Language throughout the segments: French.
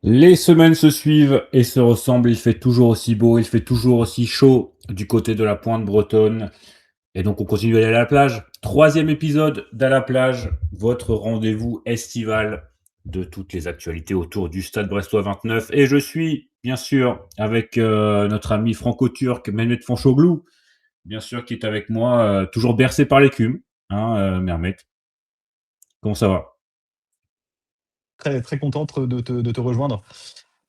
Les semaines se suivent et se ressemblent. Il fait toujours aussi beau, il fait toujours aussi chaud du côté de la pointe bretonne. Et donc, on continue d'aller à la plage. Troisième épisode d'À la plage, votre rendez-vous estival de toutes les actualités autour du Stade Brestois 29. Et je suis, bien sûr, avec notre ami franco-turc Mehmet Fonchoglou, bien sûr, qui est avec moi, toujours bercé par l'écume, hein, Mehmet. Comment ça va? Très, très contente de te rejoindre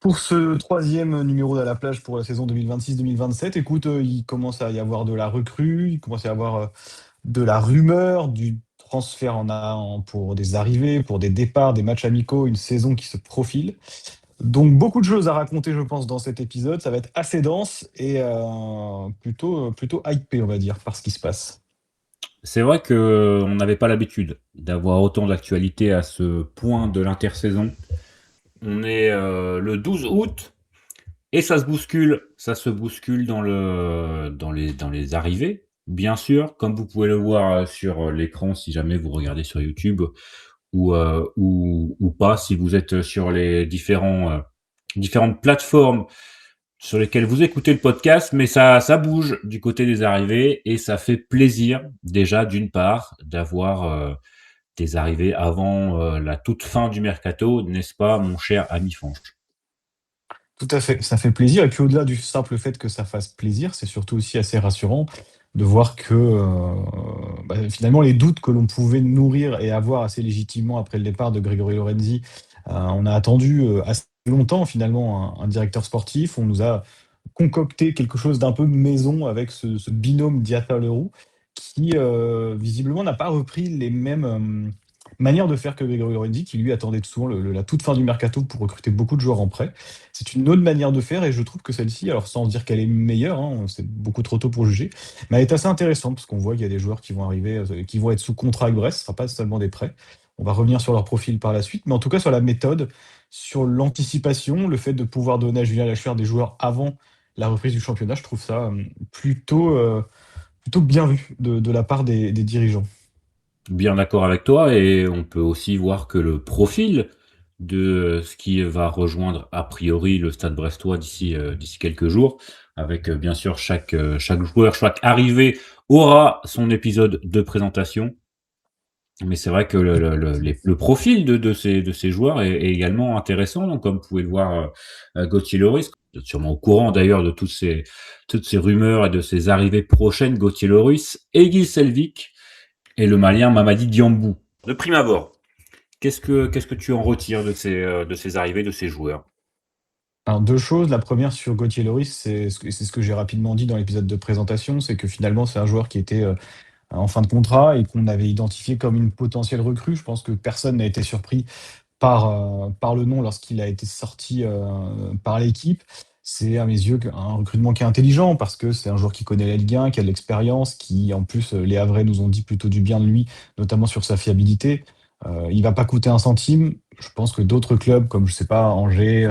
pour ce troisième numéro d'À la plage pour la saison 2026-2027. Écoute, il commence à y avoir de la recrue, il commence à y avoir de la rumeur, du transfert pour des arrivées, pour des départs, des matchs amicaux, une saison qui se profile. Donc beaucoup de choses à raconter, je pense, dans cet épisode. Ça va être assez dense et plutôt hypé, on va dire, par ce qui se passe. C'est vrai qu'on n'avait pas l'habitude d'avoir autant d'actualités à ce point de l'intersaison. On est le 12 août et ça se bouscule dans les arrivées. Bien sûr, comme vous pouvez le voir sur l'écran si jamais vous regardez sur YouTube ou pas, si vous êtes sur les différentes plateformes sur lesquelles vous écoutez le podcast, mais ça bouge du côté des arrivées et ça fait plaisir déjà d'une part d'avoir des arrivées avant la toute fin du mercato, n'est-ce pas, mon cher ami Fanch? Tout à fait, ça fait plaisir. Et puis au-delà du simple fait que ça fasse plaisir, c'est surtout aussi assez rassurant de voir que finalement les doutes que l'on pouvait nourrir et avoir assez légitimement après le départ de Grégory Lorenzi, on a attendu assez longtemps finalement un directeur sportif. On nous a concocté quelque chose d'un peu maison avec ce binôme Diatta-Leroux qui visiblement n'a pas repris les mêmes manières de faire que Grégory Lorenzi, qui lui attendait souvent la toute fin du mercato pour recruter beaucoup de joueurs en prêt. C'est une autre manière de faire et je trouve que celle-ci, alors sans dire qu'elle est meilleure, hein, c'est beaucoup trop tôt pour juger, mais elle est assez intéressante parce qu'on voit qu'il y a des joueurs qui vont arriver, qui vont être sous contrat avec Brest, ce ne sera pas seulement des prêts. On va revenir sur leur profil par la suite, mais en tout cas sur la méthode, sur l'anticipation, le fait de pouvoir donner à Julien Lacheur des joueurs avant la reprise du championnat, je trouve ça plutôt bien vu de la part des dirigeants. Bien d'accord avec toi et on peut aussi voir que le profil de ce qui va rejoindre a priori le Stade Brestois d'ici quelques jours avec, bien sûr chaque joueur, chaque arrivée aura son épisode de présentation. Mais c'est vrai que le profil de ces joueurs est également intéressant. Donc comme vous pouvez le voir, Gauthier Lloris, vous êtes sûrement au courant d'ailleurs de toutes ces rumeurs et de ces arrivées prochaines, Gauthier Lloris, Egil Selvik et le Malien Mamadi Diambou. De prime abord, qu'est-ce que tu en retires de ces arrivées, de ces joueurs? Alors 2 choses. La première sur Gauthier Lloris, c'est ce que j'ai rapidement dit dans l'épisode de présentation, c'est que finalement c'est un joueur qui était, en fin de contrat et qu'on avait identifié comme une potentielle recrue. Je pense que personne n'a été surpris par le nom lorsqu'il a été sorti par l'équipe. C'est à mes yeux un recrutement qui est intelligent parce que c'est un joueur qui connaît la Ligue 1, qui a de l'expérience, qui en plus, les Havrais nous ont dit plutôt du bien de lui, notamment sur sa fiabilité. Il va pas coûter un centime. Je pense que d'autres clubs comme, je sais pas, Angers,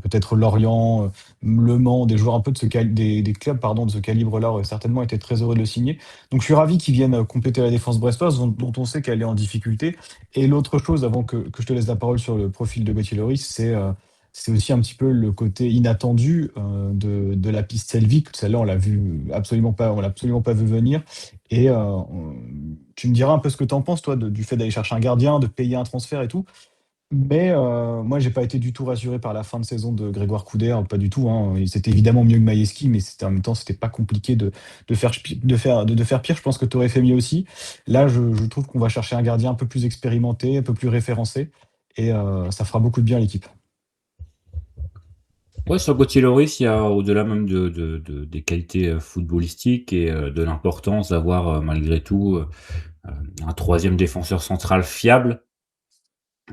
peut-être Lorient, Le Mans, des joueurs un peu de des clubs pardon, de ce calibre-là auraient certainement été très heureux de le signer. Donc je suis ravi qu'ils viennent compléter la défense brestoise dont on sait qu'elle est en difficulté. Et l'autre chose, avant que je te laisse la parole sur le profil de Gauthier Lloris, c'est aussi un petit peu le côté inattendu de la piste Selvik. Celle-là, on l'a absolument pas vu venir. Et tu me diras un peu ce que tu en penses, toi, du fait d'aller chercher un gardien, de payer un transfert et tout. Mais moi, j'ai pas été du tout rassuré par la fin de saison de Grégoire Couder, pas du tout, hein. C'était évidemment mieux que Maïeski, mais en même temps, c'était pas compliqué de faire pire. Je pense que tu aurais fait mieux aussi. Là, je trouve qu'on va chercher un gardien un peu plus expérimenté, un peu plus référencé, et ça fera beaucoup de bien à l'équipe. Ouais, sur Gauthier Lloris, il y a au-delà même des qualités, footballistiques et de l'importance d'avoir, malgré tout, un troisième défenseur central fiable.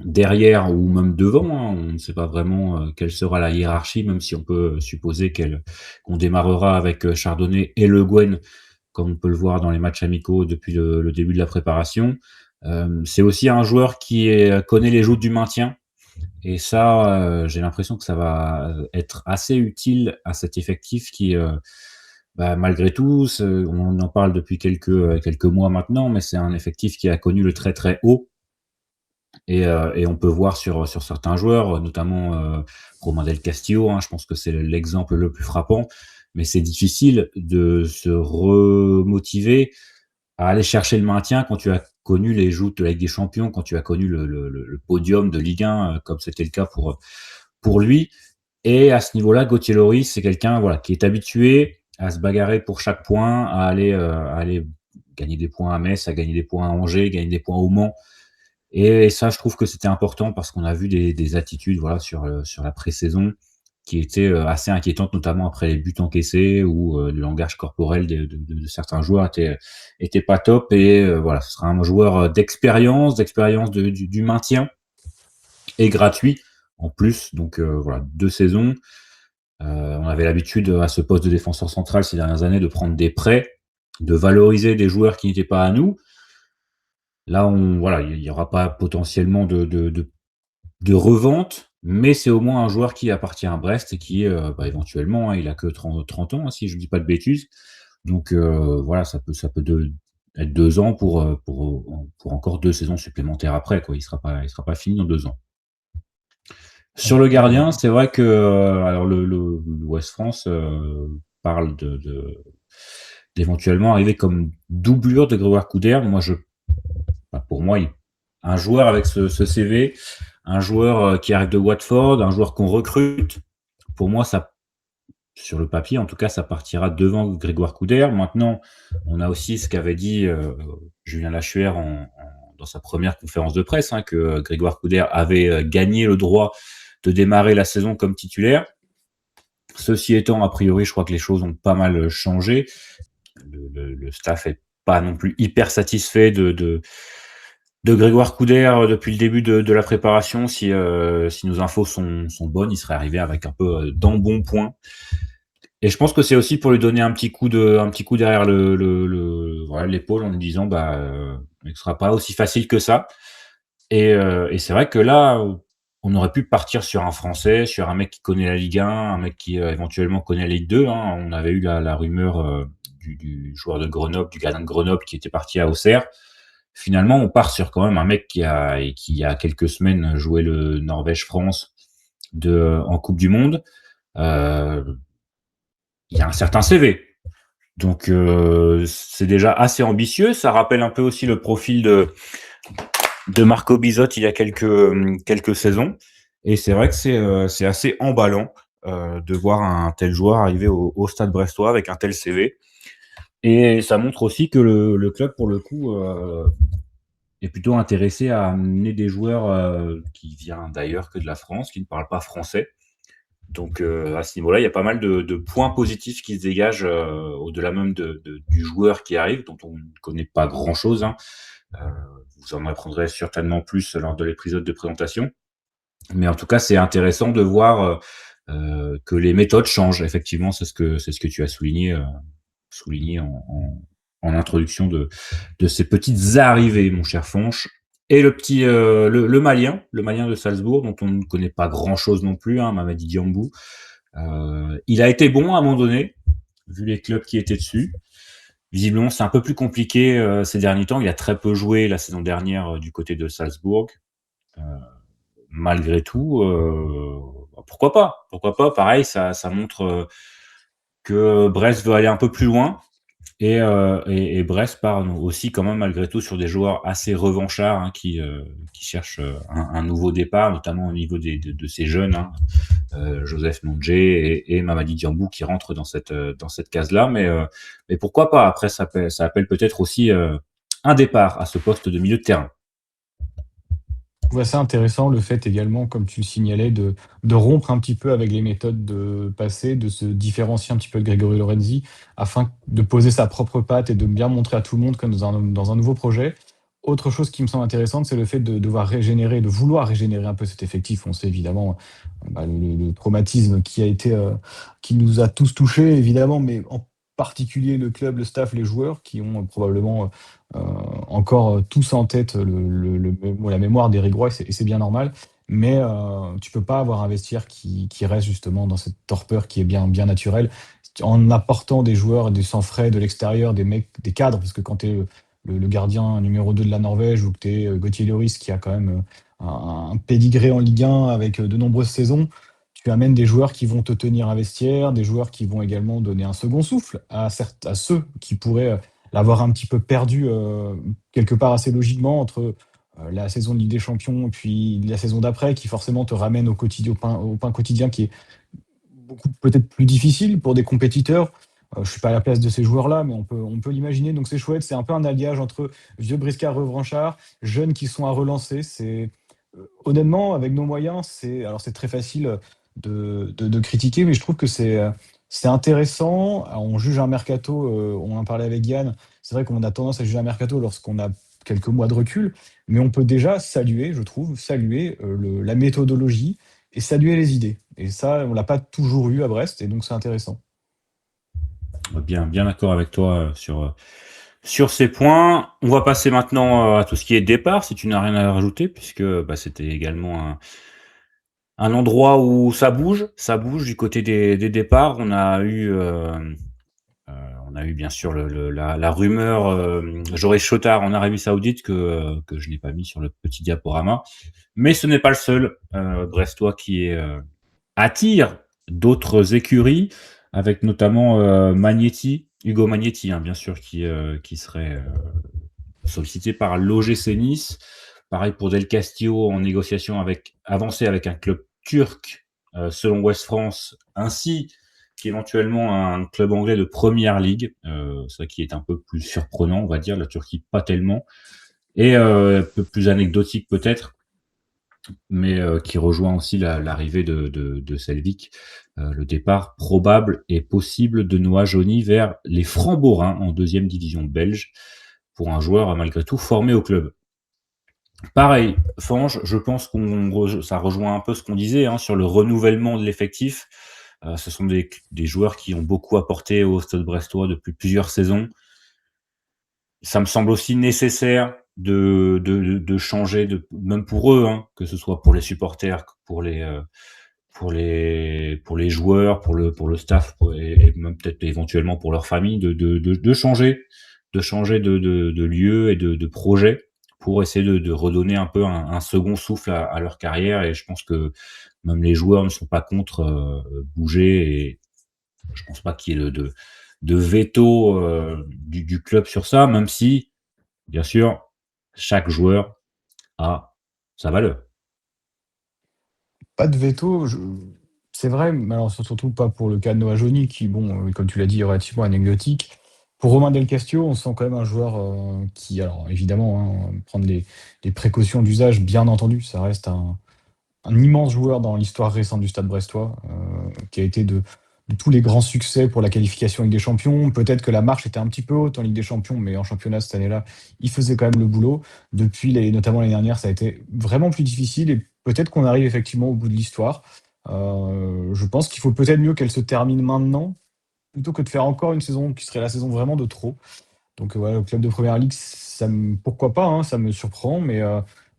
Derrière ou même devant, hein, on ne sait pas vraiment, quelle sera la hiérarchie, même si on peut supposer qu'on démarrera avec, Chardonnay et Le Guen, comme on peut le voir dans les matchs amicaux depuis le début de la préparation. C'est aussi un joueur qui connaît les joutes du maintien et ça, j'ai l'impression que ça va être assez utile à cet effectif qui, malgré tout, on en parle depuis quelques mois maintenant, mais c'est un effectif qui a connu le très, très haut Et on peut voir sur certains joueurs, notamment Romain Del Castillo, hein, je pense que c'est l'exemple le plus frappant. Mais c'est difficile de se remotiver à aller chercher le maintien quand tu as connu les joutes de la Ligue des Champions, quand tu as connu le podium de Ligue 1, comme c'était le cas pour lui. Et à ce niveau-là, Gauthier Lloris, c'est quelqu'un voilà, qui est habitué à se bagarrer pour chaque point, à aller gagner des points à Metz, à gagner des points à Angers, gagner des points au Mans. Et ça, je trouve que c'était important parce qu'on a vu des attitudes voilà, sur la pré-saison qui étaient assez inquiétantes, notamment après les buts encaissés où le langage corporel de certains joueurs était pas top. Et voilà, ce sera un joueur d'expérience du maintien et gratuit en plus. Donc voilà, 2 saisons. On avait l'habitude à ce poste de défenseur central ces dernières années de prendre des prêts, de valoriser des joueurs qui n'étaient pas à nous. Là, voilà, il n'y aura pas potentiellement de revente, mais c'est au moins un joueur qui appartient à Brest et qui, éventuellement, hein, il a que 30 ans, hein, si je ne dis pas de bêtises. Donc, voilà, ça peut être 2 ans pour encore 2 saisons supplémentaires après, quoi. Il sera pas fini dans 2 ans. Sur le gardien, c'est vrai que alors l'Ouest France parle d'éventuellement arriver comme doublure de Grégoire Couder. Pour moi, un joueur avec ce CV, un joueur qui arrive de Watford, un joueur qu'on recrute, pour moi, ça, sur le papier, en tout cas, ça partira devant Grégoire Couder. Maintenant, on a aussi ce qu'avait dit Julien Lachuer dans sa première conférence de presse, hein, que Grégoire Couder avait gagné le droit de démarrer la saison comme titulaire. Ceci étant, a priori, je crois que les choses ont pas mal changé. Le staff est pas non plus hyper satisfait de Grégoire Couder depuis le début de la préparation. Si nos infos sont bonnes, il serait arrivé avec un peu d'embonpoint. Et je pense que c'est aussi pour lui donner un petit coup derrière voilà, l'épaule en lui disant ne sera pas aussi facile que ça. Et c'est vrai que là, on aurait pu partir sur un Français, sur un mec qui connaît la Ligue 1, un mec qui éventuellement connaît la Ligue 2. Hein. On avait eu la rumeur du joueur de Grenoble, du gardien de Grenoble qui était parti à Auxerre. Finalement, on part sur quand même un mec qui a quelques semaines joué le Norvège-France en Coupe du Monde. Il y a un certain CV. Donc c'est déjà assez ambitieux. Ça rappelle un peu aussi le profil de Marco Bizot il y a quelques saisons. Et c'est vrai que c'est assez emballant de voir un tel joueur arriver au Stade Brestois avec un tel CV. Et ça montre aussi que le club, pour le coup, est plutôt intéressé à amener des joueurs qui viennent d'ailleurs que de la France, qui ne parlent pas français. Donc à ce niveau-là, il y a pas mal de points positifs qui se dégagent au-delà même du joueur qui arrive, dont on ne connaît pas grand-chose. Hein. Vous en apprendrez certainement plus lors de l'épisode de présentation. Mais en tout cas, c'est intéressant de voir que les méthodes changent. Effectivement, c'est ce que tu as souligné en introduction de ces petites arrivées, mon cher Fonch. Et le Malien de Salzbourg, dont on ne connaît pas grand-chose non plus, hein, Mamadi Diambou. Il a été bon à un moment donné, vu les clubs qui étaient dessus. Visiblement, c'est un peu plus compliqué ces derniers temps. Il a très peu joué la saison dernière du côté de Salzbourg. Malgré tout, pourquoi pas? Pourquoi pas? Pareil, ça montre que Brest veut aller un peu plus loin. Et Brest part aussi quand même malgré tout sur des joueurs assez revanchards hein, qui cherchent un nouveau départ, notamment au niveau de ces jeunes, hein, Joseph Mondje et Mamadi Diambou qui rentrent dans cette case-là. Mais pourquoi pas? Après, ça appelle peut-être aussi un départ à ce poste de milieu de terrain. Je trouve assez intéressant le fait également, comme tu le signalais, de rompre un petit peu avec les méthodes de passé, de se différencier un petit peu de Grégory Lorenzi, afin de poser sa propre patte et de bien montrer à tout le monde comme dans un nouveau projet. Autre chose qui me semble intéressante, c'est le fait de devoir régénérer, de vouloir régénérer un peu cet effectif. On sait évidemment le traumatisme qui nous a tous touchés, évidemment, mais en particulier le club, le staff, les joueurs, qui ont probablement euh, encore tous en tête la mémoire d'Eric Roy, et c'est bien normal. Mais tu peux pas avoir un vestiaire qui reste justement dans cette torpeur qui est bien naturelle, en apportant des joueurs, des sans frais de l'extérieur, des mecs, des cadres, parce que quand tu es le gardien numéro 2 de la Norvège ou que tu es Gauthier Lloris qui a quand même un pédigré en Ligue 1 avec de nombreuses saisons, tu amènes des joueurs qui vont te tenir un vestiaire, des joueurs qui vont également donner un second souffle à ceux qui pourraient l'avoir un petit peu perdu quelque part assez logiquement entre la saison de Ligue des Champions et puis la saison d'après, qui forcément te ramène au pain quotidien qui est beaucoup peut-être plus difficile pour des compétiteurs. Je ne suis pas à la place de ces joueurs-là, mais on peut l'imaginer. Donc c'est chouette, c'est un peu un alliage entre vieux briscards revanchards, jeunes qui sont à relancer. Honnêtement, avec nos moyens, c'est très facile de critiquer, mais je trouve que c'est intéressant. Alors, on juge un mercato, on en parlait avec Yann. C'est vrai qu'on a tendance à juger un mercato lorsqu'on a quelques mois de recul, mais on peut déjà saluer, je trouve, saluer la méthodologie et saluer les idées. Et ça, on l'a pas toujours eu à Brest, et donc c'est intéressant. Bien d'accord avec toi sur ces points. On va passer maintenant à tout ce qui est départ, si tu n'as rien à rajouter, puisque bah, c'était également un endroit où ça bouge du côté des départs. On a eu bien sûr la rumeur Joris Chotard en Arabie Saoudite que je n'ai pas mis sur le petit diaporama. Mais ce n'est pas le seul Brestois qui attire d'autres écuries, avec notamment Magnetti, Hugo Magnetti, hein, bien sûr, qui serait sollicité par l'OGC Nice. Pareil pour Del Castillo en négociation avancée avec un club turc, selon West France, ainsi qu'éventuellement un club anglais de première ligue, ça qui est un peu plus surprenant, on va dire, la Turquie pas tellement, et un peu plus anecdotique peut-être, mais qui rejoint aussi l'arrivée de Selvik, le départ probable et possible de Noah Joly vers les Francs-Borins en deuxième division belge, pour un joueur malgré tout formé au club. Pareil, Fange, je pense ça rejoint un peu ce qu'on disait hein, sur le renouvellement de l'effectif. Ce sont des joueurs qui ont beaucoup apporté au Stade Brestois depuis plusieurs saisons. Ça me semble aussi nécessaire de changer, même pour eux, hein, que ce soit pour les supporters, pour les joueurs, pour le staff, et même peut-être éventuellement pour leur famille, de changer de lieu et de projet pour essayer de redonner un peu un second souffle à leur carrière. Et je pense que même les joueurs ne sont pas contre bouger, et je pense pas qu'il y ait de veto du club sur ça, même si, bien sûr, chaque joueur a sa valeur. Pas de veto, c'est vrai, mais alors surtout pas pour le cas de Noah Joly, qui, bon, comme tu l'as dit, est relativement anecdotique. Pour Romain Del Castillo, on sent quand même un joueur qui, alors évidemment, hein, prendre les précautions d'usage, bien entendu, ça reste un immense joueur dans l'histoire récente du Stade brestois, qui a été de tous les grands succès pour la qualification Ligue des Champions. Peut-être que la marche était un petit peu haute en Ligue des Champions, mais en championnat cette année-là, il faisait quand même le boulot. Depuis, notamment l'année dernière, ça a été vraiment plus difficile, et peut-être qu'on arrive effectivement au bout de l'histoire. Je pense qu'il faut peut-être mieux qu'elle se termine maintenant, plutôt que de faire encore une saison qui serait la saison vraiment de trop. Donc voilà, le club de première ligue, pourquoi pas, hein, ça me surprend, mais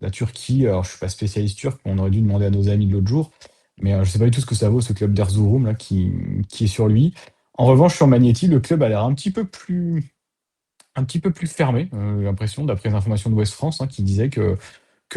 la Turquie, alors je suis pas spécialiste turc, on aurait dû demander à nos amis de l'autre jour, mais je sais pas du tout ce que ça vaut, ce club d'Erzurum là qui est sur lui. En revanche, sur Magnetti, le club a l'air un petit peu plus fermé, j'ai l'impression, d'après les informations de West France, hein, qui disait que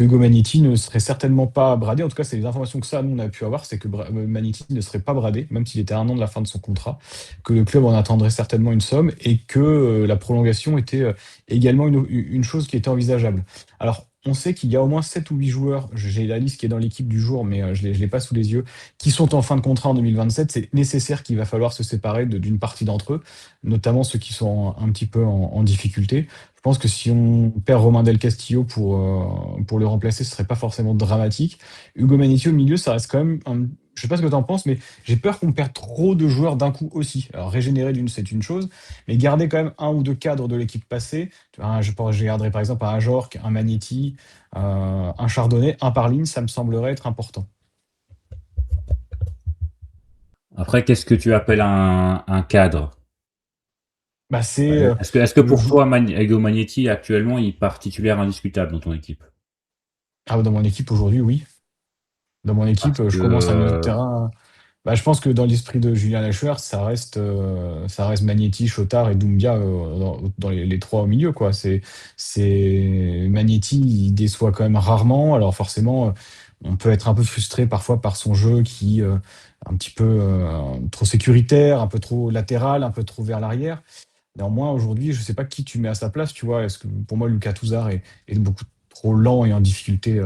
Hugo Magnetti ne serait certainement pas bradé. En tout cas, c'est les informations que ça, nous, on a pu avoir, c'est que Magnetti ne serait pas bradé, même s'il était à un an de la fin de son contrat, que le club en attendrait certainement une somme, et que la prolongation était également une chose qui était envisageable. Alors, on sait qu'il y a au moins 7 ou 8 joueurs, j'ai la liste qui est dans l'équipe du jour, mais je ne l'ai pas sous les yeux, qui sont en fin de contrat en 2027. C'est nécessaire qu'il va falloir se séparer d'une partie d'entre eux, notamment ceux qui sont un petit peu en difficulté. Je pense que si on perd Romain Del Castillo pour le remplacer, ce serait pas forcément dramatique. Hugo Magnetti au milieu, ça reste quand même. Je sais pas ce que tu en penses, mais j'ai peur qu'on perde trop de joueurs d'un coup aussi. Alors régénérer c'est une chose, mais garder quand même un ou deux cadres de l'équipe passée. Tu vois, je garderais par exemple un Ajorc, un Magnetti, un Chardonnay, un par ligne, ça me semblerait être important. Après, qu'est-ce que tu appelles un cadre? Bah, c'est Est-ce que le pour jou- toi, Ego Magnetti, actuellement, il part titulaire indiscutable dans ton équipe? Ah, dans mon équipe aujourd'hui, oui. Dans mon équipe, Parce je que commence un milieu de terrain. Bah, je pense que dans l'esprit de Julien Lacheur, ça reste Magnetti, Chotard et Doumbia dans les trois au milieu, quoi. Magnetti, il déçoit quand même rarement. Alors forcément, on peut être un peu frustré parfois par son jeu qui un petit peu trop sécuritaire, un peu trop latéral, un peu trop vers l'arrière. Néanmoins, aujourd'hui, je ne sais pas qui tu mets à sa place, tu vois. Est-ce que pour moi, Lucas Touzard est beaucoup trop lent et en difficulté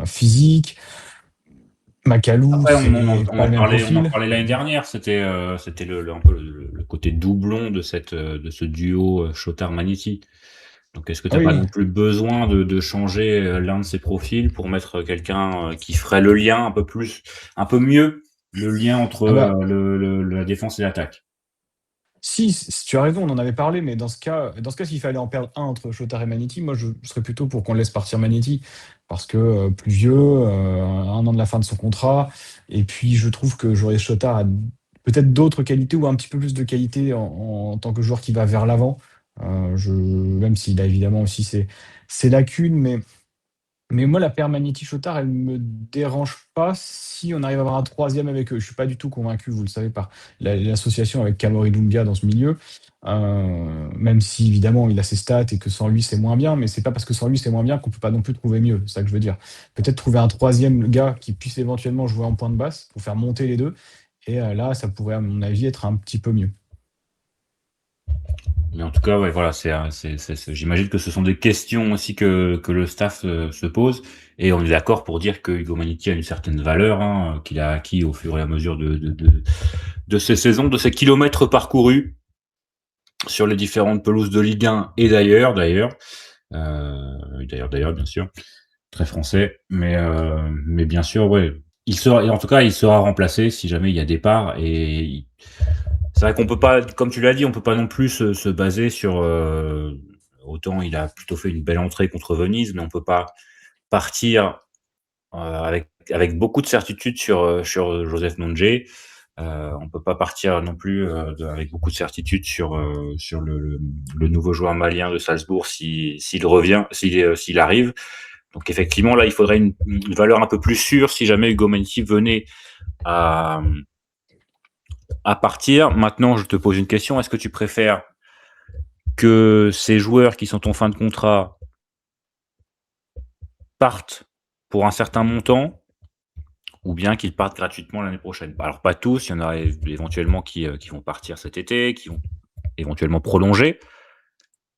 physique. Macalou, Après, c'est pas le même on en profil. parlait l'année dernière. C'était un peu le côté doublon de ce duo Chotard-Magnetti. Donc, est-ce que tu Ah n'as pas oui. non plus besoin de changer l'un de ces profils pour mettre quelqu'un qui ferait le lien un peu plus, un peu mieux, le lien entre Ah bah, la défense et l'attaque? si tu as raison, on en avait parlé, mais dans ce cas, s'il fallait en perdre un entre Chotard et Manetti, moi, je serais plutôt pour qu'on laisse partir Manetti, parce que plus vieux, 1 an de la fin de son contrat, et puis je trouve que Joris Chotard a peut-être d'autres qualités ou un petit peu plus de qualité en tant que joueur qui va vers l'avant. Même s'il a évidemment aussi ses lacunes, mais moi, la paire Magnetti-Chotard, elle me dérange pas si on arrive à avoir un troisième avec eux. Je suis pas du tout convaincu, vous le savez, par l'association avec Kamori Doumbia dans ce milieu. Même si évidemment il a ses stats et que sans lui c'est moins bien, mais c'est pas parce que sans lui c'est moins bien qu'on peut pas non plus trouver mieux. C'est ça que je veux dire. Peut-être trouver un troisième gars qui puisse éventuellement jouer en point de basse pour faire monter les deux. Et là, ça pourrait, à mon avis, être un petit peu mieux. Mais en tout cas, ouais, voilà, j'imagine que ce sont des questions aussi que le staff se pose. Et on est d'accord pour dire que Hugo Manetti a une certaine valeur, hein, qu'il a acquis au fur et à mesure de ses saisons, de ses kilomètres parcourus sur les différentes pelouses de Ligue 1 et d'ailleurs, bien sûr, très français. Mais bien sûr, ouais, en tout cas, il sera remplacé si jamais il y a départ. C'est vrai qu'on peut pas, comme tu l'as dit, on peut pas non plus se baser sur. Autant il a plutôt fait une belle entrée contre Venise, mais on peut pas partir avec beaucoup de certitude sur Joseph Nonje. On peut pas partir non plus avec beaucoup de certitude sur le nouveau joueur malien de Salzbourg s'il revient, s'il arrive. Donc effectivement, là, il faudrait une valeur un peu plus sûre si jamais Hugo Mendy venait à, à partir. Maintenant, je te pose une question. Est-ce que tu préfères que ces joueurs qui sont en fin de contrat partent pour un certain montant ou bien qu'ils partent gratuitement l'année prochaine? Alors, pas tous. Il y en a éventuellement qui vont partir cet été, qui vont éventuellement prolonger.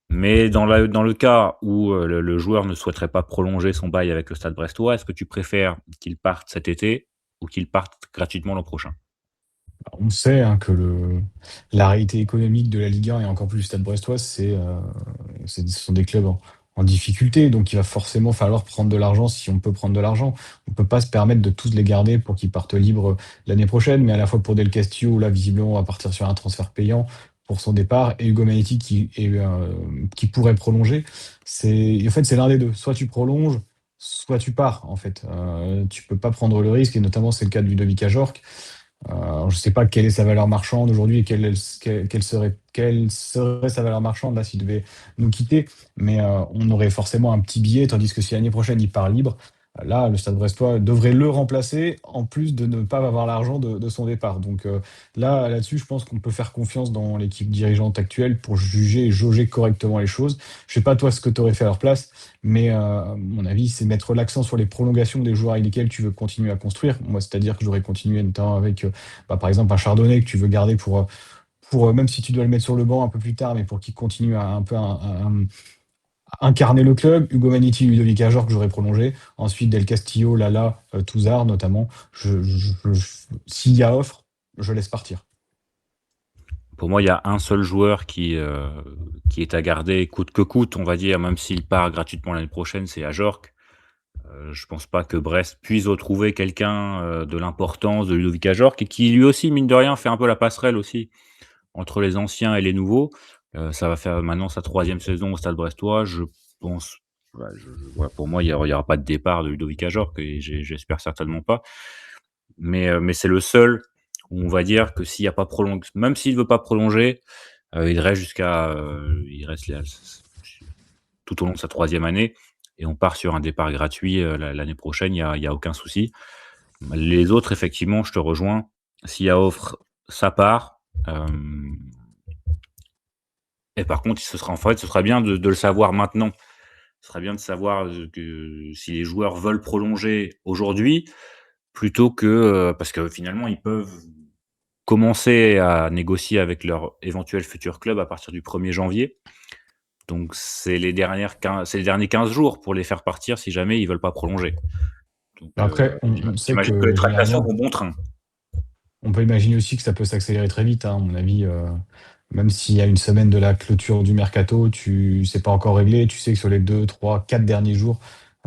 Mais dans le cas où le joueur ne souhaiterait pas prolonger son bail avec le Stade Brestois, est-ce que tu préfères qu'il parte cet été ou qu'il parte gratuitement l'an prochain? On sait hein, que la réalité économique de la Ligue 1 et encore plus du Stade Brestois, ce sont des clubs en difficulté. Donc il va forcément falloir prendre de l'argent si on peut prendre de l'argent. On ne peut pas se permettre de tous les garder pour qu'ils partent libres l'année prochaine. Mais à la fois pour Del Castillo, là visiblement on va partir sur un transfert payant pour son départ, et Hugo Manetti qui pourrait prolonger. En fait, c'est l'un des deux. Soit tu prolonges, soit tu pars. En fait, tu peux pas prendre le risque, et notamment c'est le cas de Ludovic Ajorc. Je ne sais pas quelle est sa valeur marchande aujourd'hui et quelle serait sa valeur marchande là s'il devait nous quitter. Mais on aurait forcément un petit billet, tandis que si l'année prochaine il part libre, là le Stade Brestois devrait le remplacer en plus de ne pas avoir l'argent de son départ. Donc là-dessus, je pense qu'on peut faire confiance dans l'équipe dirigeante actuelle pour juger et jauger correctement les choses. Je sais pas toi ce que tu aurais fait à leur place, mais à mon avis, c'est mettre l'accent sur les prolongations des joueurs avec lesquels tu veux continuer à construire. Moi, c'est-à-dire que j'aurais continué notamment avec, par exemple, un Chardonnay que tu veux garder même si tu dois le mettre sur le banc un peu plus tard, mais pour qu'il continue à un peu à incarner le club. Hugo Manetti, Ludovic Ajor que j'aurais prolongé. Ensuite, Del Castillo, Lala, Touzard notamment. S'il y a offre, je laisse partir. Pour moi, il y a un seul joueur qui est à garder coûte que coûte, on va dire, même s'il part gratuitement l'année prochaine, c'est Ajorc. Je pense pas que Brest puisse retrouver quelqu'un de l'importance de Ludovic Ajorc et qui lui aussi, mine de rien, fait un peu la passerelle aussi entre les anciens et les nouveaux. Ça va faire maintenant sa troisième saison au Stade Brestois. Je pense, ouais, pour moi, il y aura pas de départ de Ludovic Ajorc et j'espère certainement pas. Mais c'est le seul où on va dire que s'il y a pas même s'il veut pas prolonger, il reste tout au long de sa troisième année et on part sur un départ gratuit l'année prochaine. Il y a aucun souci. Les autres, effectivement, je te rejoins. s'il y a offre, ça part. Et par contre, ce sera bien de le savoir maintenant. Ce serait bien de savoir, que si les joueurs veulent prolonger aujourd'hui, plutôt que, parce que finalement, ils peuvent commencer à négocier avec leur éventuel futur club à partir du 1er janvier. Donc c'est les derniers 15 jours pour les faire partir si jamais ils veulent pas prolonger. Donc Après, on sait j'imagine que les que tractations généralement, vont bon train. on peut imaginer aussi que ça peut s'accélérer très vite, hein, à mon avis, même s'il y a une semaine de la clôture du mercato, c'est pas encore réglé. Tu sais que sur les 2, 3, 4 derniers jours,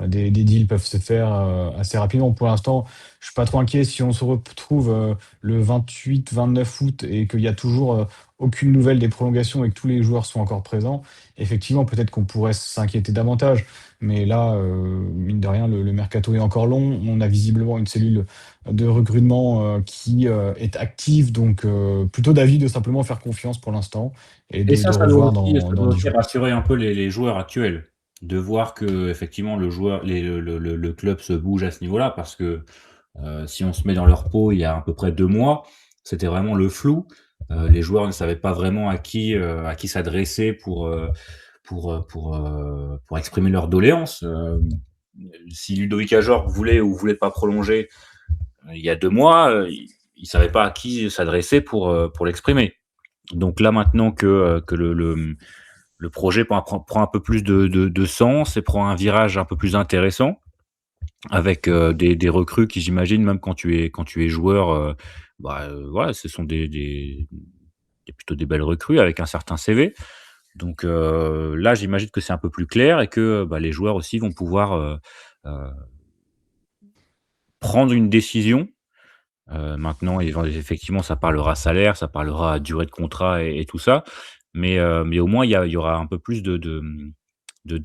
des deals peuvent se faire assez rapidement. Pour l'instant, je suis pas trop inquiet si on se retrouve le 28-29 août et qu'il y a toujours aucune nouvelle des prolongations et que tous les joueurs sont encore présents. Effectivement, peut-être qu'on pourrait s'inquiéter davantage. Mais là, mine de rien, le mercato est encore long. On a visiblement une cellule de recrutement qui est active, donc plutôt d'avis de simplement faire confiance pour l'instant et Et de revoir ça dans doit 10 aussi jours. rassurer un peu les joueurs actuels, de voir qu'effectivement le club se bouge à ce niveau-là parce que, si on se met dans leur peau il y a à peu près 2 mois, c'était vraiment le flou. Les joueurs ne savaient pas vraiment à qui s'adresser pour exprimer leurs doléances. Si Ludovic Ajorc voulait ou voulait pas prolonger, il y a 2 mois, il savait pas à qui s'adresser pour l'exprimer. Donc là maintenant que le projet prend un peu plus de sens et prend un virage un peu plus intéressant avec, des recrues qui j'imagine même quand tu es joueur, voilà, ce sont plutôt des belles recrues avec un certain CV. Donc, là j'imagine que c'est un peu plus clair et que, les joueurs aussi vont pouvoir, heu, prendre une décision. Maintenant effectivement ça parlera salaire, ça parlera durée de contrat et tout ça. Mais au moins il y aura un peu plus de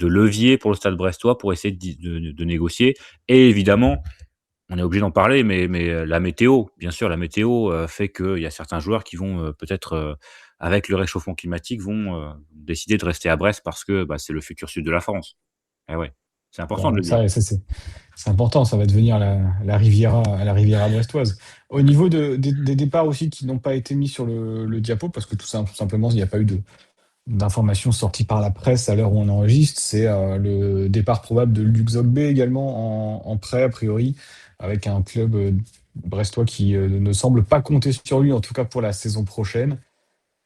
levier pour le Stade Brestois pour essayer de négocier et évidemment, on est obligé d'en parler, mais la météo, bien sûr, la météo, fait qu'il y a certains joueurs qui vont, peut-être, avec le réchauffement climatique, vont, décider de rester à Brest parce que, c'est le futur sud de la France. Eh ouais, c'est important de Bon, le dire. ça, c'est important, ça va devenir la Riviera brestoise. Au niveau des départs aussi qui n'ont pas été mis sur le diapo, parce que tout simplement, il n'y a pas eu d'informations sorties par la presse à l'heure où on enregistre, c'est le départ probable de Luc Zogbé également en prêt, a priori, avec un club brestois qui ne semble pas compter sur lui, en tout cas pour la saison prochaine,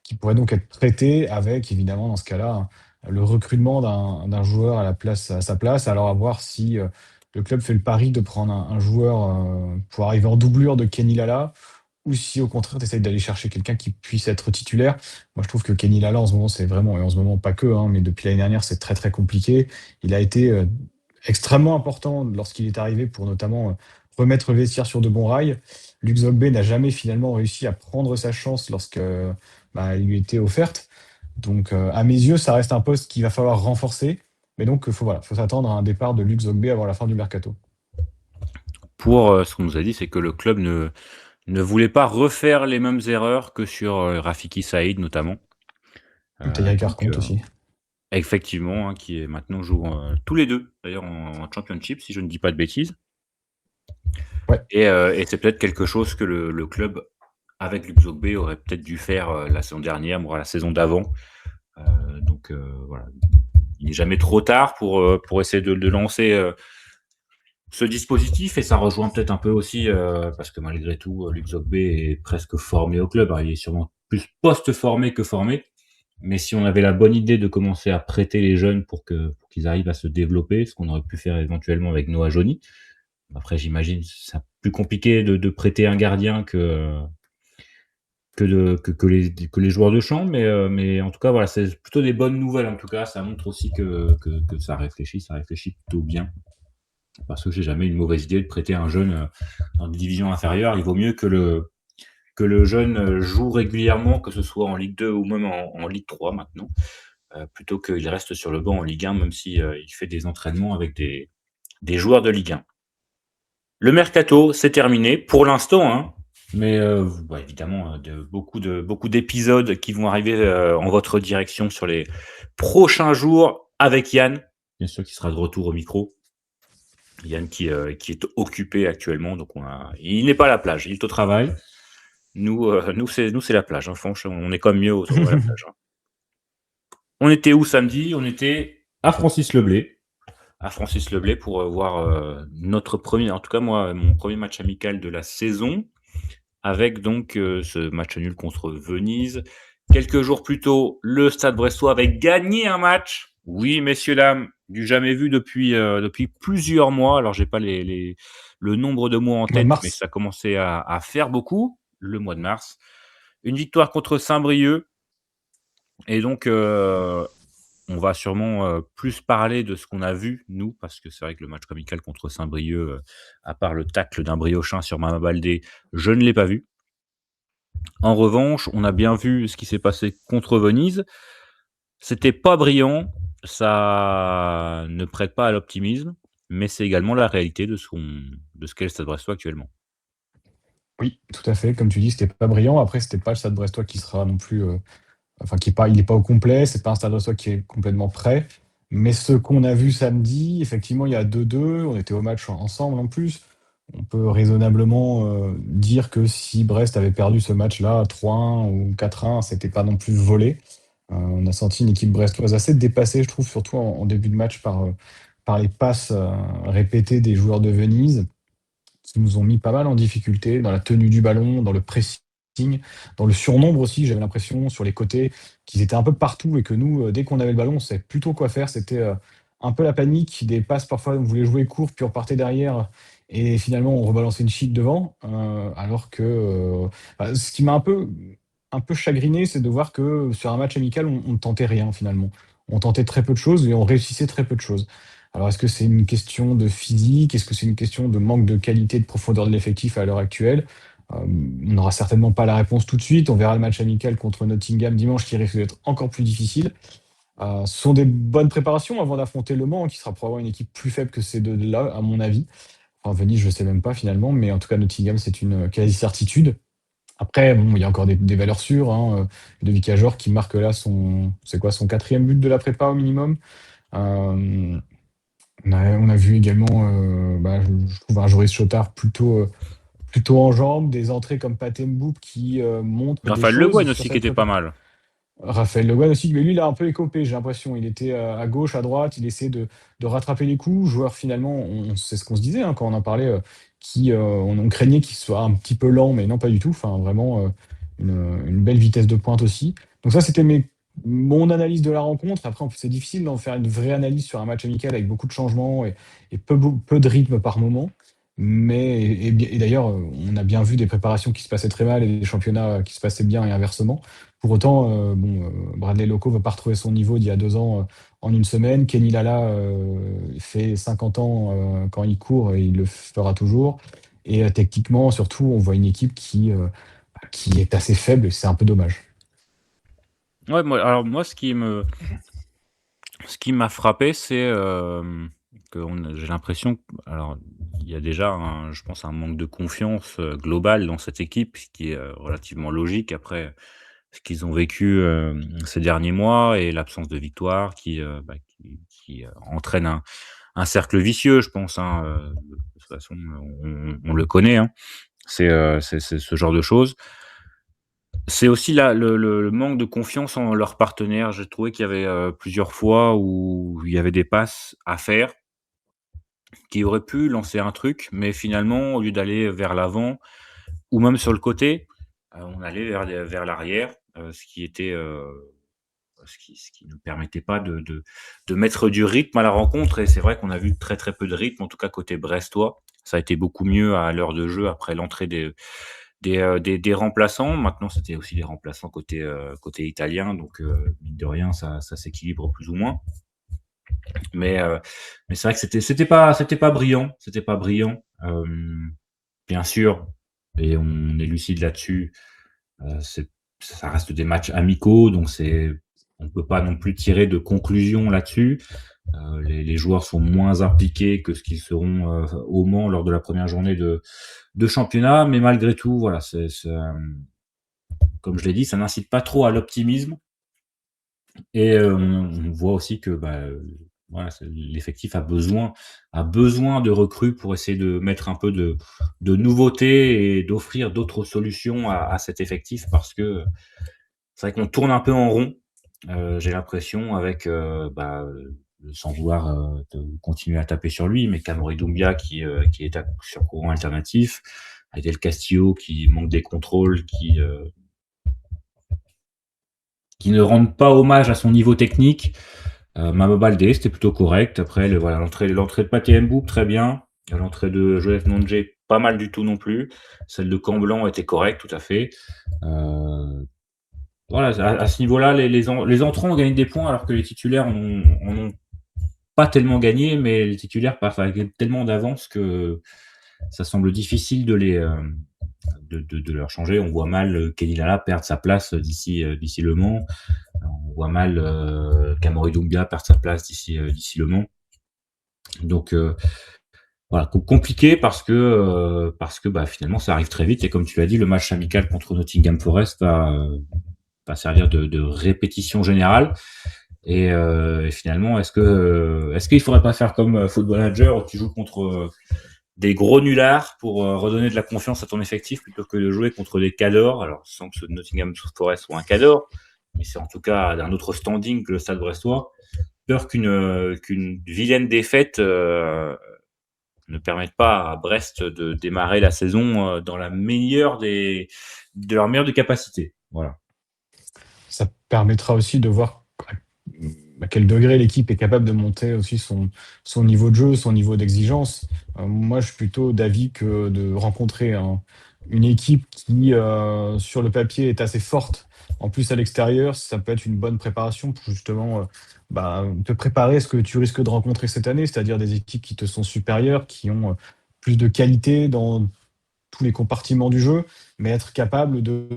qui pourrait donc être prêté avec, évidemment, dans ce cas-là, le recrutement d'un joueur à sa place. Alors, à voir si le club fait le pari de prendre un joueur pour arriver en doublure de Kenny Lala, ou si au contraire, tu essayes d'aller chercher quelqu'un qui puisse être titulaire. Moi, je trouve que Kenny Lala, en ce moment, c'est vraiment, et en ce moment, pas que, hein, mais depuis l'année dernière, c'est très, très compliqué. Il a été extrêmement important lorsqu'il est arrivé pour notamment remettre le vestiaire sur de bons rails. Luc Zogbe n'a jamais finalement réussi à prendre sa chance lorsque il lui était offerte. Donc, à mes yeux, ça reste un poste qu'il va falloir renforcer. Mais donc, faut s'attendre à un départ de Luc Zogbe avant la fin du mercato. Pour, ce qu'on nous a dit, c'est que le club ne voulait pas refaire les mêmes erreurs que sur, Rafiki Saïd notamment. Taillak Donc, compte aussi. effectivement, hein, qui est maintenant jouent, tous les 2 d'ailleurs en championship si je ne dis pas de bêtises Ouais. et c'est peut-être quelque chose que le club avec Luc Zogbé aurait peut-être dû faire, la saison dernière, voire la saison d'avant. Donc, voilà. Il n'est jamais trop tard pour essayer de lancer, ce dispositif et ça rejoint peut-être un peu aussi, parce que malgré tout, Luc Zogbé est presque formé au club. Alors il est sûrement plus post-formé que formé, mais si on avait la bonne idée de commencer à prêter les jeunes pour qu'ils arrivent à se développer, ce qu'on aurait pu faire éventuellement avec Noah Joly. Après j'imagine c'est plus compliqué de prêter un gardien que les joueurs de champ, mais en tout cas voilà, c'est plutôt des bonnes nouvelles en tout cas. Ça montre aussi que ça réfléchit plutôt bien. Parce que j'ai jamais une mauvaise idée de prêter un jeune, dans des divisions inférieures. Il vaut mieux que le jeune, joue régulièrement, que ce soit en Ligue 2 ou même en Ligue 3 maintenant, plutôt qu'il reste sur le banc en Ligue 1, même si, il fait des entraînements avec des joueurs de Ligue 1. Le mercato, c'est terminé pour l'instant, hein, mais, évidemment, beaucoup d'épisodes qui vont arriver, en votre direction sur les prochains jours avec Yann, bien sûr, qui sera de retour au micro. Yann qui est occupé actuellement, donc il n'est pas à la plage, il est au travail. Nous, c'est la plage, hein, franchement, on est comme mieux aux à la plage, hein. On était où samedi? On était à Francis-Leblay. À Francis-Leblay pour, voir, notre premier, en tout cas moi, mon premier match amical de la saison avec donc, ce match nul contre Venise. Quelques jours plus tôt, le Stade Brestois avait gagné un match. Oui, messieurs, dames, du jamais vu depuis plusieurs mois. Alors j'ai pas le nombre de mois en Mois de tête, mais mars. ça commençait à faire beaucoup, le mois de mars. Une victoire contre Saint-Brieuc et donc, on va sûrement, plus parler de ce qu'on a vu, nous, parce que c'est vrai que le match amical contre Saint-Brieuc, à part le tacle d'un Briochin sur Mama Baldé, je ne l'ai pas vu. En revanche, on a bien vu ce qui s'est passé contre Venise. C'était pas brillant, ça ne prête pas à l'optimisme, mais c'est également la réalité de ce qu'est le Stade Brestois actuellement. Oui, tout à fait. Comme tu dis, c'était pas brillant. Après, c'était pas le Stade Brestois qui sera non plus, enfin, qui est pas il est pas au complet. C'est pas un Stade Brestois qui est complètement prêt. Mais ce qu'on a vu samedi, effectivement, il y a 2-2. On était au match ensemble en plus. On peut raisonnablement dire que si Brest avait perdu ce match-là 3-1 ou 4-1, c'était pas non plus volé. On a senti une équipe brestoise assez dépassée, je trouve, surtout en début de match par les passes répétées des joueurs de Venise qui nous ont mis pas mal en difficulté dans la tenue du ballon, dans le pressing, dans le surnombre aussi. J'avais l'impression sur les côtés qu'ils étaient un peu partout et que nous, dès qu'on avait le ballon, on savait plutôt quoi faire. C'était un peu la panique, des passes parfois on voulait jouer court, puis on repartait derrière et finalement on rebalançait une chute devant. Alors que ce qui m'a un peu chagriné, c'est de voir que sur un match amical, on ne tentait rien finalement. On tentait très peu de choses et on réussissait très peu de choses. Alors, est-ce que c'est une question de physique? Est-ce que c'est une question de manque de qualité, de profondeur de l'effectif à l'heure actuelle? On n'aura certainement pas la réponse tout de suite. On verra le match amical contre Nottingham dimanche qui risque d'être encore plus difficile. Ce sont des bonnes préparations avant d'affronter Le Mans, qui sera probablement une équipe plus faible que ces deux-là, à mon avis. Enfin, Venise, je ne sais même pas finalement, mais en tout cas, Nottingham, c'est une quasi-certitude. Après, bon, il y a encore des valeurs sûres, hein. Ludovic Ajor qui marque là c'est quoi, son quatrième but de la prépa au minimum. Euh, on a vu également, je trouve un Joris Chotard plutôt en jambes, des entrées comme Pathé Mboup qui montrent des Raphaël Le choses Guen sur aussi qui cette était prépa. pas mal. Raphaël Le Guen aussi, mais lui, il a un peu écopé, j'ai l'impression. Il était à gauche, à droite, il essayait de rattraper les coups. Joueur, finalement, c'est ce qu'on se disait hein, quand on en parlait, on craignait qu'il soit un petit peu lent, mais non, pas du tout. Enfin, vraiment, une belle vitesse de pointe aussi. Donc ça, c'était mon analyse de la rencontre. Après, c'est difficile d'en faire une vraie analyse sur un match amical avec beaucoup de changements et peu de rythme par moment. Mais, et d'ailleurs, on a bien vu des préparations qui se passaient très mal et des championnats qui se passaient bien et inversement. Pour autant, Bradley Loco ne va pas retrouver son niveau d'il y a 2 ans en une semaine. Kenny Lala fait 50 ans quand il court et il le fera toujours. Et techniquement, surtout, on voit une équipe qui est assez faible et c'est un peu dommage. Ouais, moi, ce qui m'a frappé, c'est, j'ai l'impression alors, il y a déjà je pense un manque de confiance, global dans cette équipe, ce qui est, relativement logique après ce qu'ils ont vécu, ces derniers mois et l'absence de victoire qui entraîne un cercle vicieux, je pense, hein, de toute façon, on le connaît, hein. C'est ce genre de choses. C'est aussi le manque de confiance en leurs partenaires. J'ai trouvé qu'il y avait, plusieurs fois où il y avait des passes à faire qui auraient pu lancer un truc, mais finalement, au lieu d'aller vers l'avant ou même sur le côté, on allait vers l'arrière, ce qui nous permettait pas de mettre du rythme à la rencontre et c'est vrai qu'on a vu très, très peu de rythme, en tout cas côté brestois. Ça a été beaucoup mieux à l'heure de jeu après l'entrée des remplaçants. Maintenant, c'était aussi des remplaçants côté italien, donc mine de rien, ça s'équilibre plus ou moins. Mais heu, mais c'est vrai que c'était pas brillant, c'était pas brillant. Bien sûr et on est lucide là-dessus, c'est ça reste des matchs amicaux, donc on peut pas non plus tirer de conclusion là-dessus. Les joueurs sont moins impliqués que ce qu'ils seront, au Mans lors de la première journée de championnat, mais malgré tout, voilà, comme je l'ai dit, ça n'incite pas trop à l'optimisme et on voit aussi que, voilà, l'effectif a besoin de recrues pour essayer de mettre un peu de nouveauté et d'offrir d'autres solutions à cet effectif parce que c'est vrai qu'on tourne un peu en rond, j'ai l'impression avec, sans vouloir, continuer à taper sur lui, mais Camori Doumbia qui est sur courant alternatif, Adel Castillo qui manque des contrôles, qui ne rendent pas hommage à son niveau technique. Mama Baldé, c'était plutôt correct. Après, voilà, l'entrée de Pathé Mboup, très bien. L'entrée de Joseph Nonje, pas mal du tout non plus. Celle de Camblan était correcte, tout à fait. Euh, voilà, à ce niveau-là, les entrants ont gagné des points alors que les titulaires en ont pas tellement gagné, mais les titulaires partent avec tellement d'avance que ça semble difficile de leur changer. On voit mal Kenny Lala perdre sa place d'ici Le Mans. On voit mal Camori Doumbia perdre sa place d'ici Le Mans. Donc voilà, compliqué parce que bah, finalement ça arrive très vite et comme tu l'as dit, le match amical contre Nottingham Forest va servir de répétition générale. Et finalement, est-ce qu'il faudrait pas faire comme Football Manager où tu joues contre des gros nullards pour redonner de la confiance à ton effectif plutôt que de jouer contre des cadors. Alors, sans que ce Nottingham Forest soit un cador, mais c'est en tout cas d'un autre standing que le Stade Brestois. Peur qu'une vilaine défaite ne permette pas à Brest de démarrer la saison dans de leur meilleure des capacités. Voilà. Ça permettra aussi de voir à quel degré l'équipe est capable de monter aussi son niveau de jeu, son niveau d'exigence. Moi, je suis plutôt d'avis que de rencontrer une équipe qui, sur le papier, est assez forte. En plus, à l'extérieur, ça peut être une bonne préparation pour justement te préparer à ce que tu risques de rencontrer cette année, c'est-à-dire des équipes qui te sont supérieures, qui ont plus de qualité dans tous les compartiments du jeu, mais être capable de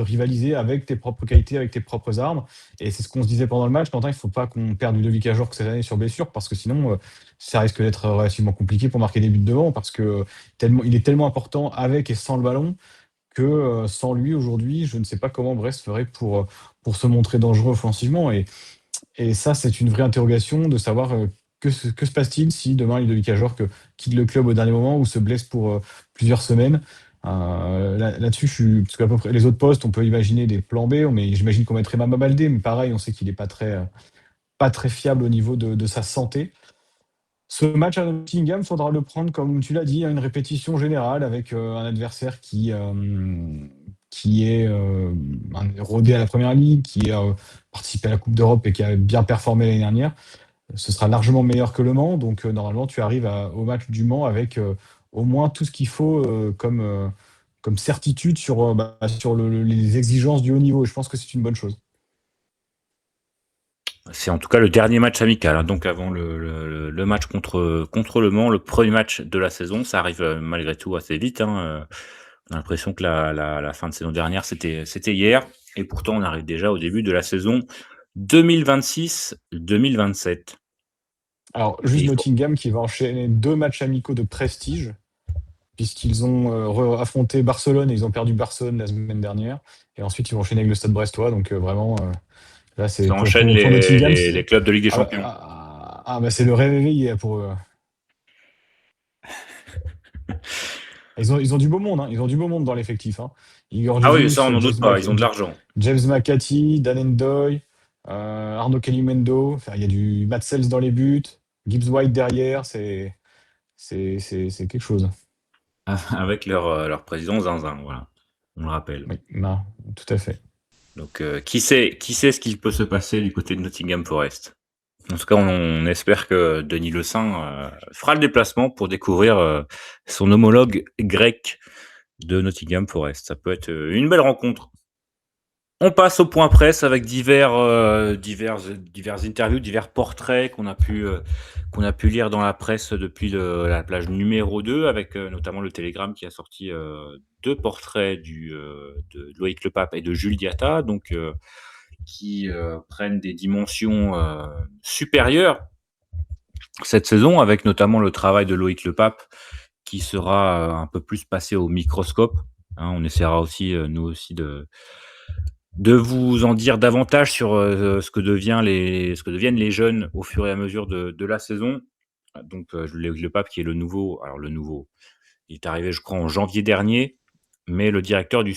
rivaliser avec tes propres qualités, avec tes propres armes. Et c'est ce qu'on se disait pendant le match. Quentin, il ne faut pas qu'on perde Ludovic Ajorc cette année sur blessure, parce que sinon, ça risque d'être relativement compliqué pour marquer des buts devant, parce que il est tellement important avec et sans le ballon que sans lui aujourd'hui, je ne sais pas comment Brest ferait pour se montrer dangereux offensivement. Et ça, c'est une vraie interrogation de savoir que se passe-t-il si demain Ludovic Ajorc quitte le club au dernier moment ou se blesse pour plusieurs semaines. Là-dessus, parce qu'à peu près les autres postes, on peut imaginer des plans B, mais j'imagine qu'on mettrait Mama Baldé, mais pareil, on sait qu'il n'est pas très fiable au niveau de sa santé. Ce match à Nottingham, il faudra le prendre, comme tu l'as dit, une répétition générale avec un adversaire qui est rodé à la Première Ligue, qui a participé à la Coupe d'Europe et qui a bien performé l'année dernière. Ce sera largement meilleur que Le Mans, donc normalement tu arrives au match du Mans avec au moins tout ce qu'il faut comme certitude sur les exigences du haut niveau. Je pense que c'est une bonne chose. C'est en tout cas le dernier match amical, hein, donc avant le match contre Le Mans, le premier match de la saison. Ça arrive malgré tout assez vite. Hein, on a l'impression que la fin de saison dernière, c'était hier. Et pourtant, on arrive déjà au début de la saison 2026-2027. Alors, Et juste il faut... Nottingham qui va enchaîner 2 matchs amicaux de prestige, puisqu'ils ont affronté Barcelone et ils ont perdu Barcelone la semaine dernière. Et ensuite, ils vont enchaîner avec le Stade Brestois. Donc, vraiment, là, c'est Ça enchaîne pour Nottingham. les clubs de Ligue des Ah, Champions. bah, c'est le réveil pour eux. Ils ont du beau monde, hein. Ils ont du beau monde dans l'effectif, hein. Igor Ah oui, ça, Jesus, on n'en doute pas. Ils ont de l'argent. James McCarthy, Dan Ndoye, Arnaud Calimendo. Enfin, il y a du Matt Sells dans les buts, Gibbs White derrière. C'est quelque chose. Avec leur président Zinzin, voilà. On le rappelle. Oui, non, tout à fait. Donc, qui sait ce qu'il peut se passer du côté de Nottingham Forest. En tout cas, on espère que Denis Le Saint fera le déplacement pour découvrir son homologue grec de Nottingham Forest. Ça peut être une belle rencontre. On passe au point presse avec divers interviews, divers portraits qu'on a pu lire dans la presse depuis la plage numéro 2, avec notamment le Télégramme qui a sorti 2 portraits de Loïc Lepape et de Jules Diatta, donc qui prennent des dimensions supérieures cette saison, avec notamment le travail de Loïc Lepape qui sera un peu plus passé au microscope. Hein, on essaiera aussi, nous aussi, de vous en dire davantage sur, ce que deviennent les jeunes au fur et à mesure de la saison. Donc, Le Pape qui est le nouveau, il est arrivé je crois en janvier dernier, mais le directeur du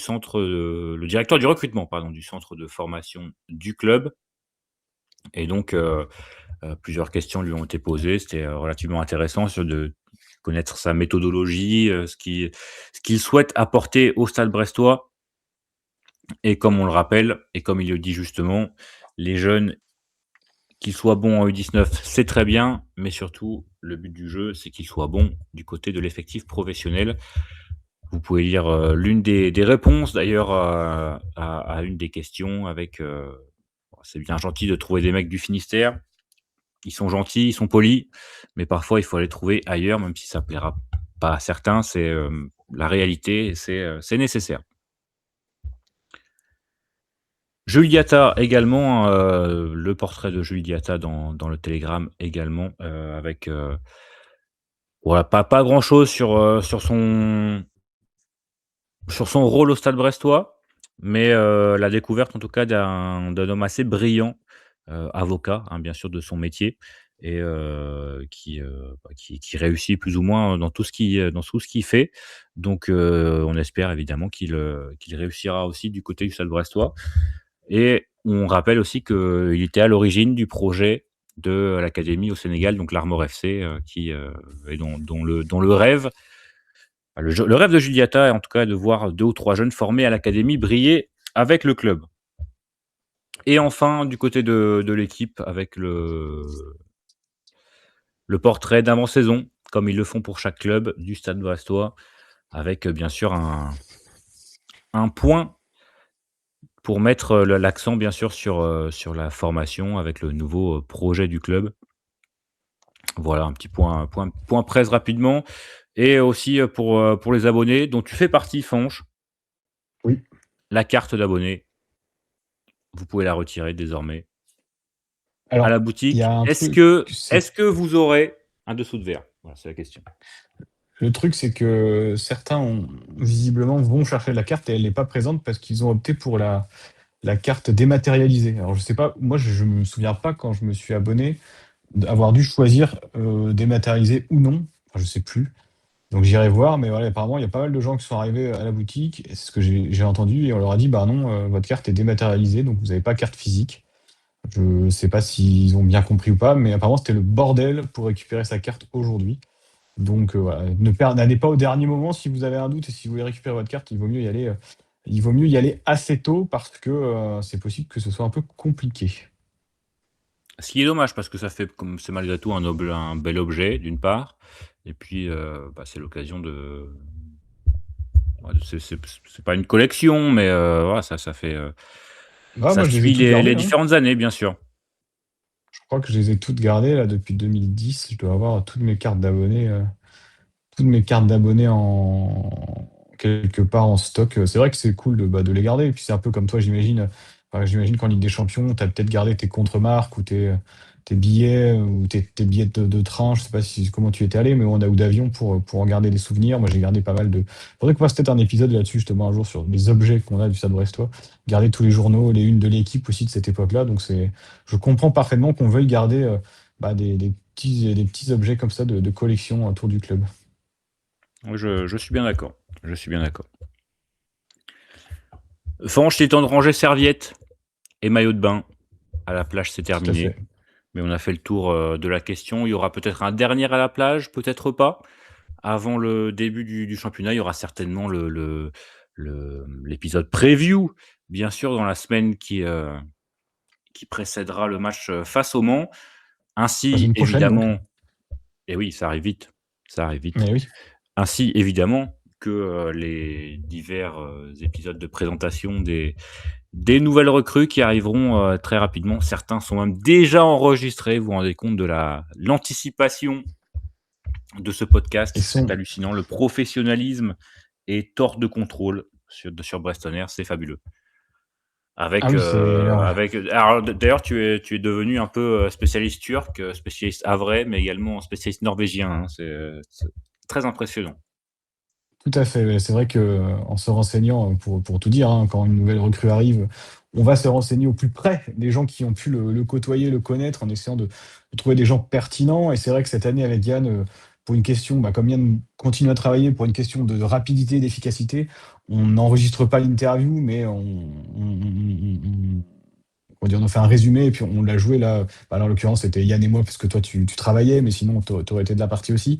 recrutement pardon, du centre de formation du club et donc plusieurs questions lui ont été posées. C'était, relativement intéressant sur de connaître sa méthodologie, ce qu'il souhaite apporter au Stade brestois et comme on le rappelle et comme il le dit justement, les jeunes, qu'ils soient bons en U19, c'est très bien, mais surtout le but du jeu, c'est qu'ils soient bons du côté de l'effectif professionnel. Vous pouvez lire, l'une des réponses d'ailleurs, à une des questions avec, c'est bien gentil de trouver des mecs du Finistère. Ils sont gentils, ils sont polis, mais parfois il faut aller trouver ailleurs, même si ça plaira pas à certains. C'est, la réalité et c'est nécessaire. Jules Diatta également, le portrait de Jules Diatta dans le Télégramme également, avec, voilà, pas grand chose sur son rôle au Stade brestois, mais la découverte en tout cas d'un homme assez brillant, avocat, hein, bien sûr de son métier et qui réussit plus ou moins dans tout ce qu'il fait. Donc on espère évidemment qu'il réussira aussi du côté du Stade brestois et on rappelle aussi qu'il était à l'origine du projet de l'académie au Sénégal, donc l'Armor FC, et dont le rêve le rêve de Juliata est en tout cas de voir 2 ou 3 jeunes formés à l'académie briller avec le club. Et enfin, du côté de l'équipe avec le portrait d'avant-saison, comme ils le font pour chaque club du Stade brestois, avec, bien sûr un point pour mettre, l'accent bien sûr sur la formation avec le nouveau, projet du club. Voilà un petit point presse rapidement et aussi, pour les abonnés dont tu fais partie Fanche, Oui. la carte d'abonné. Vous pouvez la retirer désormais à Alors, la il y boutique. a un Est-ce truc, que c'est est-ce que vous aurez un dessous de verre? Voilà, c'est la question. le truc, c'est que certains visiblement vont chercher la carte et elle n'est pas présente parce qu'ils ont opté pour la carte dématérialisée. Alors, je sais pas, moi, je me souviens pas quand je me suis abonné d'avoir dû choisir dématérialisé ou non. Enfin, je sais plus. Donc, j'irai voir, mais voilà, apparemment, il y a pas mal de gens qui sont arrivés à la boutique. Et c'est ce que j'ai entendu et on leur a dit, bah non, votre carte est dématérialisée, donc vous n'avez pas carte physique. Je sais pas s'ils ont bien compris ou pas, mais apparemment, c'était le bordel pour récupérer sa carte aujourd'hui. Donc voilà, n'allez pas au dernier moment si vous avez un doute et si vous voulez récupérer votre carte, il vaut mieux y aller assez tôt parce que, c'est possible que ce soit un peu compliqué. Ce qui est dommage parce que ça fait comme c'est malgré tout un bel objet d'une part et puis, c'est l'occasion de ouais, c'est pas une collection mais, voilà ça fait, Ah, ça moi, je les ai suit toutes les gardées, hein. différentes années bien sûr. Je crois que je les ai toutes gardées là depuis 2010. Je dois avoir toutes mes cartes d'abonnés en quelque part en stock. C'est vrai que c'est cool de les garder et puis c'est un peu comme toi, j'imagine, j'imagine qu'en Ligue des Champions, tu as peut-être gardé tes contre-marques ou tes billets ou tes billets de train. Je sais pas comment tu étais allé, mais on a ou d'avion pour en garder des souvenirs. Moi, j'ai gardé pas mal de faudrait qu'on fasse peut-être un épisode là-dessus justement un jour sur les objets qu'on a du Stade brestois. Garder tous les journaux, les unes de l'équipe aussi de cette époque-là. Donc je comprends parfaitement qu'on veuille garder, des petits objets comme ça de collection autour du club. Oui, je suis bien d'accord, je suis bien d'accord. Fanche, il est temps de ranger serviettes et maillot de bain. À la plage, c'est Tout à terminé. fait. Mais on a fait le tour, de la question. Il y aura peut-être un dernier à la plage, peut-être pas. Avant le début du championnat, il y aura certainement l'épisode preview, bien sûr, dans la semaine qui précédera le match, face au Mans. La Ainsi, semaine prochaine donc. évidemment et oui, ça arrive vite, ça arrive vite. Mais oui. Ainsi, évidemment, que, les divers, épisodes de présentation des nouvelles recrues qui arriveront, très rapidement. Certains sont même déjà enregistrés. Vous vous rendez compte de l'anticipation de ce podcast, Ils c'est sont hallucinant. Le professionnalisme est hors de contrôle sur Breston Air, c'est fabuleux. ah oui, Alors d'ailleurs, tu es devenu un peu spécialiste turc, spécialiste havrais, mais également spécialiste norvégien. Hein. C'est très impressionnant. Tout à fait, ouais. C'est vrai qu'en se renseignant, pour tout dire, hein, quand une nouvelle recrue arrive, on va se renseigner au plus près des gens qui ont pu le côtoyer, le connaître, en essayant de trouver des gens pertinents. Et c'est vrai que cette année avec Yann, pour une question, bah, comme Yann continue à travailler pour une question de rapidité, d'efficacité, on n'enregistre pas l'interview, mais on va dire, on a fait un résumé et puis on l'a joué là. Bah, là, en l'occurrence, c'était Yann et moi parce que toi, tu travaillais, mais sinon, tu aurais été de la partie aussi.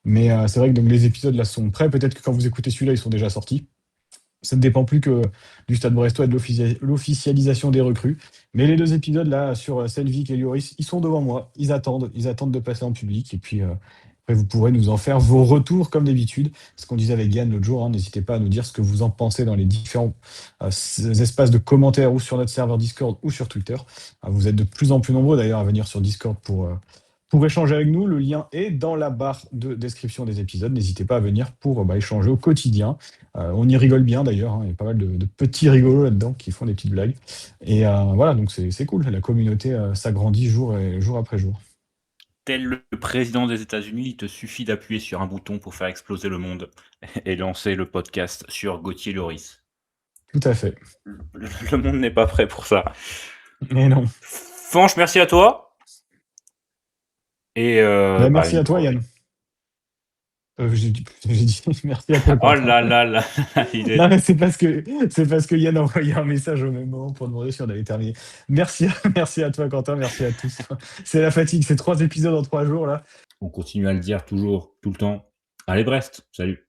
Mais c'est vrai que donc, les épisodes là sont prêts. Peut-être que quand vous écoutez celui-là, ils sont déjà sortis. Ça ne dépend plus que du Stade Brestois et de l'officialisation des recrues. Mais les deux épisodes là sur Selvik et Lloris, ils sont devant moi. Ils attendent de passer en public. Et puis après, vous pourrez nous en faire vos retours comme d'habitude. Ce qu'on disait avec Yann l'autre jour, hein, n'hésitez pas à nous dire ce que vous en pensez dans les différents espaces de commentaires ou sur notre serveur Discord ou sur Twitter. Vous êtes de plus en plus nombreux d'ailleurs à venir sur Discord pour échanger avec nous. Le lien est dans la barre de description des épisodes. N'hésitez pas à venir pour échanger au quotidien. On y rigole bien d'ailleurs, hein. Il y a pas mal de petits rigolos là-dedans qui font des petites blagues. Et voilà, donc c'est cool. La communauté s'agrandit jour après jour. Tel le président des États-Unis, il te suffit d'appuyer sur un bouton pour faire exploser le monde et lancer le podcast sur Gauthier Loris. Tout à fait. Le monde n'est pas prêt pour ça. Mais non. Fanche, merci à toi. Et Merci une à toi, prochaine. Yann. J'ai dit merci à toi, Oh Quentin. là là là, il Non, est. mais c'est parce que Yann a envoyé un message au même moment pour demander si on avait terminé. Merci à toi, Quentin. Merci à tous. C'est la fatigue. C'est 3 épisodes en 3 jours là. On continue à le dire toujours, tout le temps. Allez Brest, salut.